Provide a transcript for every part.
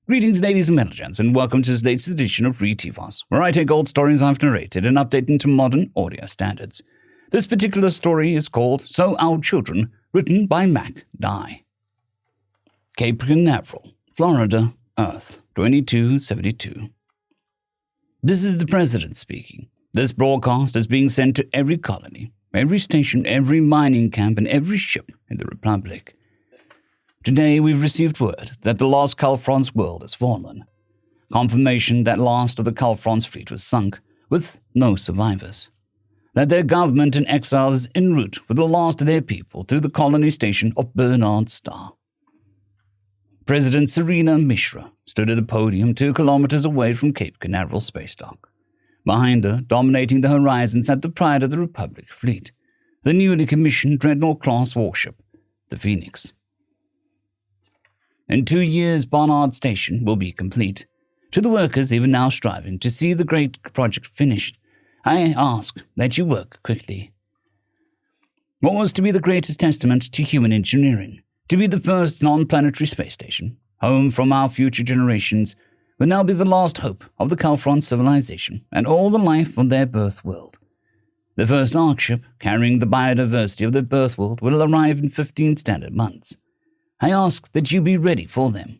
Greetings, ladies and gents, and welcome to this latest edition of Read TFOS, where I take old stories I've narrated and update them to modern audio standards. This particular story is called So Our Children, written by MachDhai. Cape Canaveral, Florida, Earth, 2272. This is the President speaking. This broadcast is being sent to every colony, every station, every mining camp, and every ship in the Republic. Today we've received word that the lost Calfron's world has fallen. Confirmation that last of the Calfron's fleet was sunk, with no survivors. That their government in exile is en route with the last of their people to the colony station of Bernard Star. President Serena Mishra stood at the podium 2 kilometers away from Cape Canaveral space dock. Behind her, dominating the horizon, sat the pride of the Republic fleet, the newly commissioned Dreadnought-class warship, the Phoenix. In 2 years, Barnard Station will be complete. To the workers even now striving to see the great project finished, I ask that you work quickly. What was to be the greatest testament to human engineering, to be the first non-planetary space station, home from our future generations, will now be the last hope of the Calfron civilization and all the life on their birth world. The first Ark ship, carrying the biodiversity of their birth world, will arrive in 15 standard months. I ask that you be ready for them.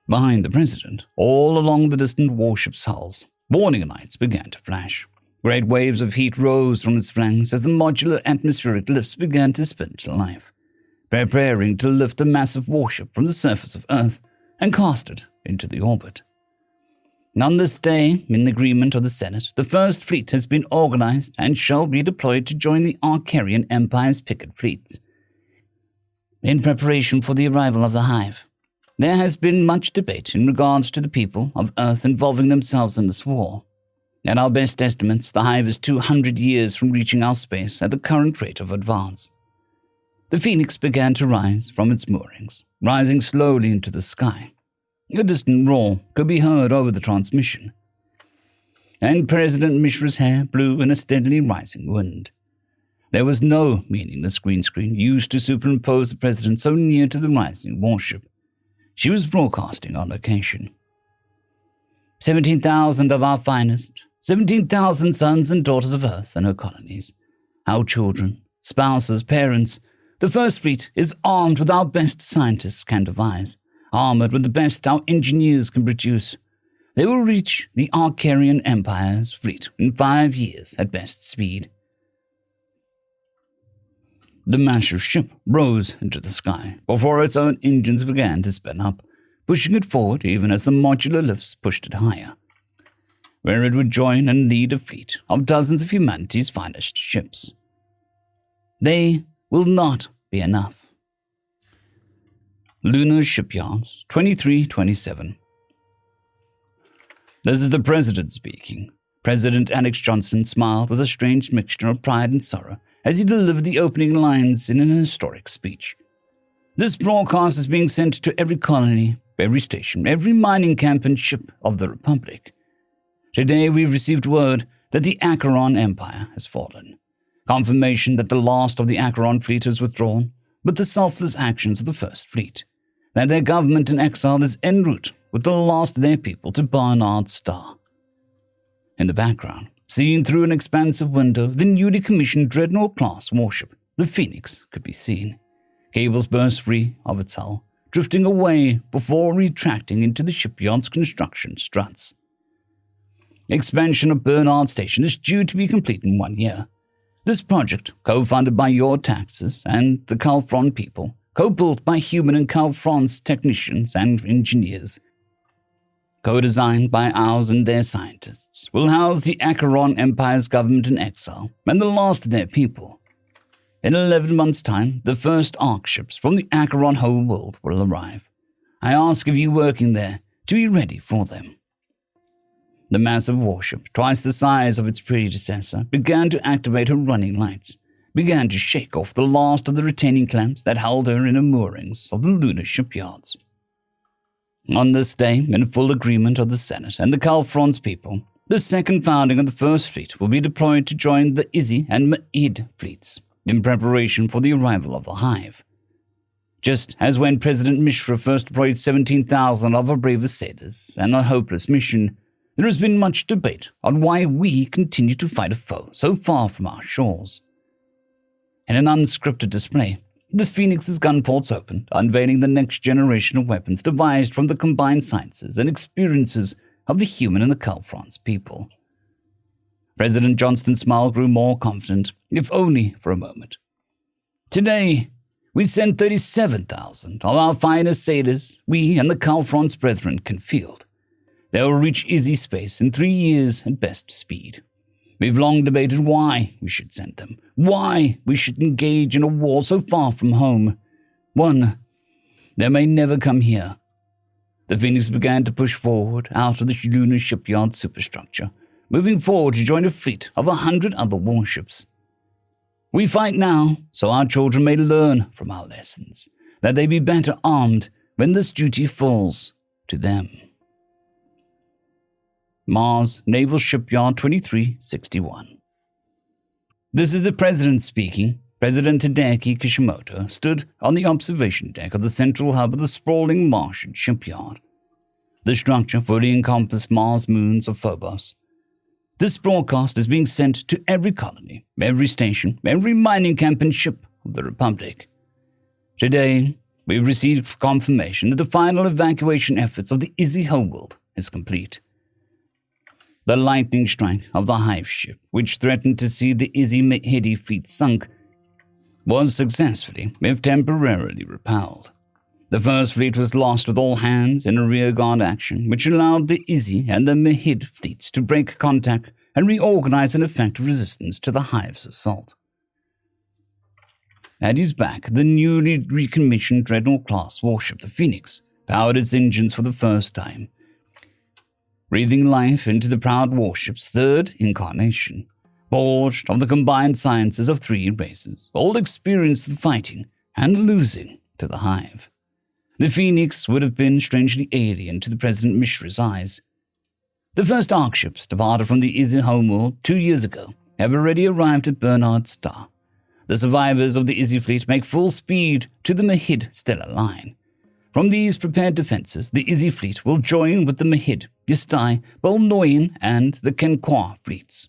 Behind the President, all along the distant warship's hulls, warning lights began to flash. Great waves of heat rose from its flanks as the modular atmospheric lifts began to spin to life, preparing to lift the massive warship from the surface of Earth and cast it into the orbit. On this day, in agreement of the Senate, the First Fleet has been organized and shall be deployed to join the Arcarian Empire's picket fleets. In preparation for the arrival of the Hive, there has been much debate in regards to the people of Earth involving themselves in this war. At our best estimates, the Hive is 200 years from reaching our space at the current rate of advance. The Phoenix began to rise from its moorings, rising slowly into the sky. A distant roar could be heard over the transmission, and President Mishra's hair blew in a steadily rising wind. There was no meaningless green screen used to superimpose the President so near to the rising warship. She was broadcasting on location. 17,000 of our finest, 17,000 sons and daughters of Earth and her colonies, our children, spouses, parents. The First Fleet is armed with our best scientists can devise, armored with the best our engineers can produce. They will reach the Arcarian Empire's fleet in 5 years at best speed. The massive ship rose into the sky before its own engines began to spin up, pushing it forward even as the modular lifts pushed it higher, where it would join and lead a fleet of dozens of humanity's finest ships. They will not be enough. Lunar Shipyards, 2327. This is the President speaking. President Alex Johnson smiled with a strange mixture of pride and sorrow as he delivered the opening lines in an historic speech. This broadcast is being sent to every colony, every station, every mining camp and ship of the Republic. Today we've received word that the Acheron Empire has fallen. Confirmation that the last of the Acheron fleet has withdrawn, but the selfless actions of the First Fleet. That their government in exile is en route with the last of their people to Barnard Star. In the background, seen through an expansive window, the newly commissioned Dreadnought-class warship, the Phoenix, could be seen. Cables burst free of its hull, drifting away before retracting into the shipyard's construction struts. Expansion of Bernard Station is due to be complete in 1 year. This project, co-funded by your taxes and the Calfron people, co-built by human and Calfron's technicians and engineers, co-designed by ours and their scientists, will house the Acheron Empire's government in exile and the last of their people. In 11 months' time, the first Ark ships from the Acheron whole world will arrive. I ask of you working there to be ready for them. The massive warship, twice the size of its predecessor, began to activate her running lights, began to shake off the last of the retaining clamps that held her in the moorings of the lunar shipyards. On this day, in full agreement of the Senate and the Calfron's people, the second founding of the First Fleet will be deployed to join the Izzy and Ma'id fleets in preparation for the arrival of the Hive. Just as when President Mishra first deployed 17,000 of our bravest sailors and a hopeless mission, there has been much debate on why we continue to fight a foe so far from our shores. In an unscripted display, the Phoenix's gun ports opened, unveiling the next generation of weapons devised from the combined sciences and experiences of the human and the Calfron's people. President Johnston's smile grew more confident, if only for a moment. Today, we send 37,000 of our finest sailors we and the Calfron's brethren can field. They will reach Izzy space in 3 years at best speed. We've long debated why we should send them, why we should engage in a war so far from home. One, they may never come here. The Phoenix began to push forward out of the lunar shipyard superstructure, moving forward to join a fleet of 100 other warships. We fight now so our children may learn from our lessons, that they be better armed when this duty falls to them. Mars Naval Shipyard 2361. This is the President speaking. President Hideki Kishimoto stood on the observation deck of the central hub of the sprawling Martian shipyard. The structure fully encompassed Mars moons of Phobos. This broadcast is being sent to every colony, every station, every mining camp and ship of the Republic. Today, we've received confirmation that the final evacuation efforts of the Izzy Hellwolder is complete. The lightning strike of the Hive ship, which threatened to see the Izzy Mahidi fleet sunk, was successfully, if temporarily, repelled. The first fleet was lost with all hands in a rearguard action, which allowed the Izzy and the Mahid fleets to break contact and reorganize an effective resistance to the Hive's assault. At his back, the newly recommissioned Dreadnought-class warship, the Phoenix, powered its engines for the first time, breathing life into the proud warship's third incarnation, forged of the combined sciences of 3 races, all experienced with fighting and losing to the Hive. The Phoenix would have been strangely alien to the President Mishra's eyes. The first Arc ships departed from the Izzy homeworld 2 years ago have already arrived at Bernard Star. The survivors of the Izzy fleet make full speed to the Mahid stellar line. From these prepared defenses, the Izzy fleet will join with the Mahid, Yastai, Bolnoyan, and the Kenqua fleets.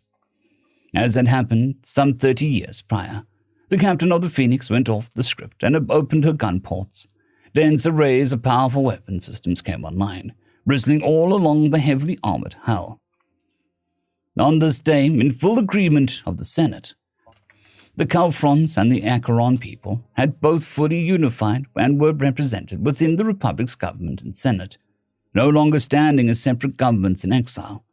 As had happened some 30 years prior, the captain of the Phoenix went off the script and opened her gun ports. Dense arrays of powerful weapon systems came online, bristling all along the heavily armored hull. On this day, in full agreement of the Senate, the Calfrons and the Acheron people had both fully unified and were represented within the Republic's government and Senate, no longer standing as separate governments in exile.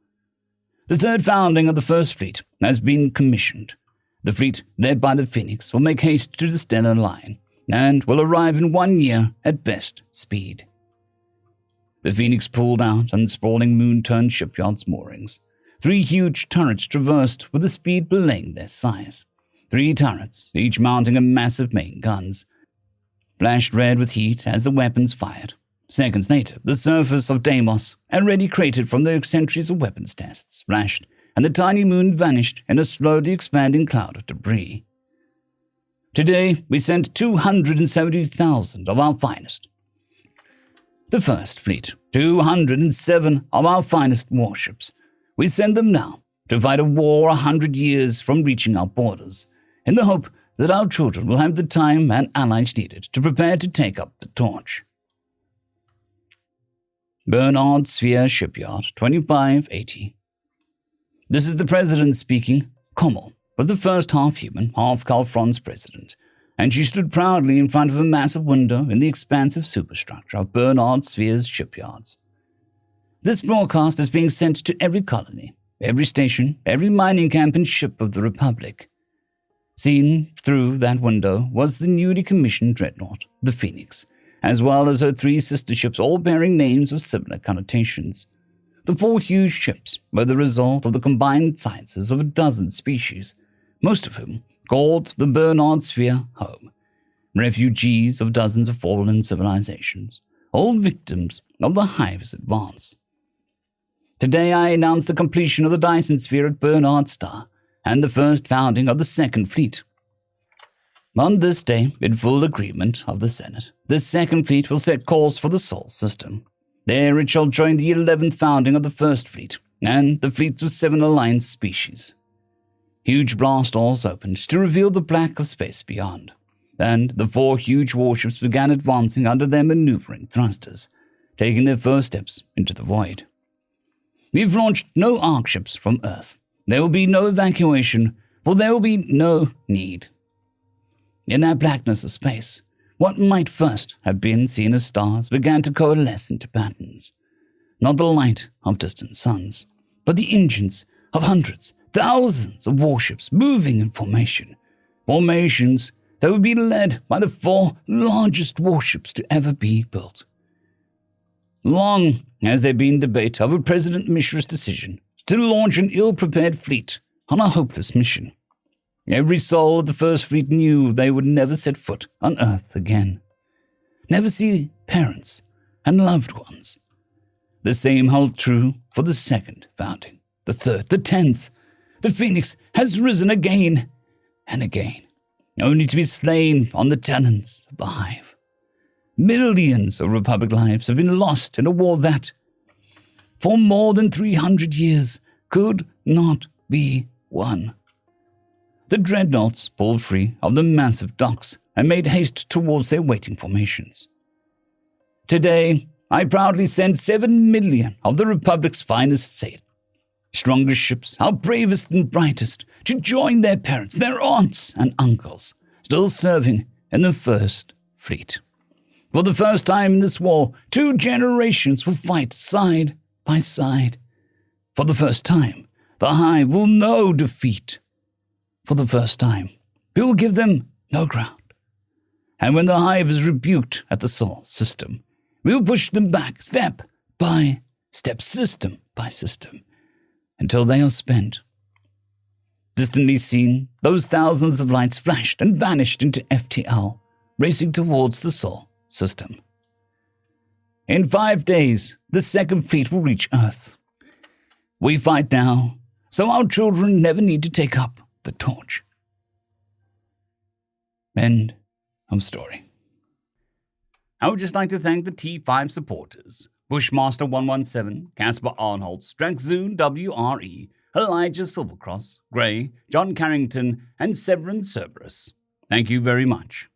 The third founding of the First Fleet has been commissioned. The fleet, led by the Phoenix, will make haste to the stellar line and will arrive in 1 year at best speed. The Phoenix pulled out on the sprawling moon-turned shipyard's moorings. 3 huge turrets traversed with a speed belaying their size. 3 turrets, each mounting a massive main guns, flashed red with heat as the weapons fired. Seconds later, the surface of Deimos, already cratered from the centuries of weapons tests, splashed, and the tiny moon vanished in a slowly expanding cloud of debris. Today, we sent 270,000 of our finest. The First Fleet, 207 of our finest warships. We send them now to fight a war 100 years from reaching our borders, in the hope that our children will have the time and allies needed to prepare to take up the torch. Bernard Sphere Shipyard, 2580. This is the President speaking. Kommel was the first half-human, half-Calfron's president, and she stood proudly in front of a massive window in the expansive superstructure of Bernard Sphere's shipyards. This broadcast is being sent to every colony, every station, every mining camp and ship of the Republic. Seen through that window was the newly commissioned dreadnought, the Phoenix, as well as her 3 sister ships, all bearing names of similar connotations. The 4 huge ships were the result of the combined sciences of a dozen species, most of whom called the Bernard Sphere home, refugees of dozens of fallen civilizations, all victims of the Hive's advance. Today I announce the completion of the Dyson Sphere at Bernard Star and the first founding of the Second Fleet. On this day, in full agreement of the Senate, the Second Fleet will set course for the Sol system. There it shall join the 11th founding of the First Fleet and the fleets of 7 alliance species. Huge blast doors opened to reveal the black of space beyond, and the 4 huge warships began advancing under their maneuvering thrusters, taking their first steps into the void. We've launched no Ark ships from Earth. There will be no evacuation, for there will be no need. In that blackness of space, what might first have been seen as stars began to coalesce into patterns. Not the light of distant suns, but the engines of hundreds, thousands of warships moving in formation. Formations that would be led by the 4 largest warships to ever be built. Long has there been debate over President Mishra's decision to launch an ill-prepared fleet on a hopeless mission. Every soul of the First Fleet knew they would never set foot on Earth again. Never see parents and loved ones. The same held true for the second founding, the third, the 10th. The Phoenix has risen again and again, only to be slain on the talons of the Hive. Millions of Republic lives have been lost in a war that, for more than 300 years, could not be won. The dreadnoughts pulled free of the massive docks and made haste towards their waiting formations. Today, I proudly send 7 million of the Republic's finest sail, strongest ships, our bravest and brightest, to join their parents, their aunts and uncles, still serving in the First Fleet. For the first time in this war, 2 generations will fight side by side. For the first time, the Hive will know defeat. For the first time, we will give them no ground. And when the Hive is rebuked at the Sol system, we will push them back step by step, system by system, until they are spent. Distantly seen, those thousands of lights flashed and vanished into FTL, racing towards the Sol system. In 5 days, the Second Fleet will reach Earth. We fight now, so our children never need to take up the torch. End of story. I would just like to thank the T5 supporters: Bushmaster 117, Caspar Arnholtz, Draxoon WRE, Elijah Silvercross, Gray, John Carrington, and Severin Cerberus. Thank you very much.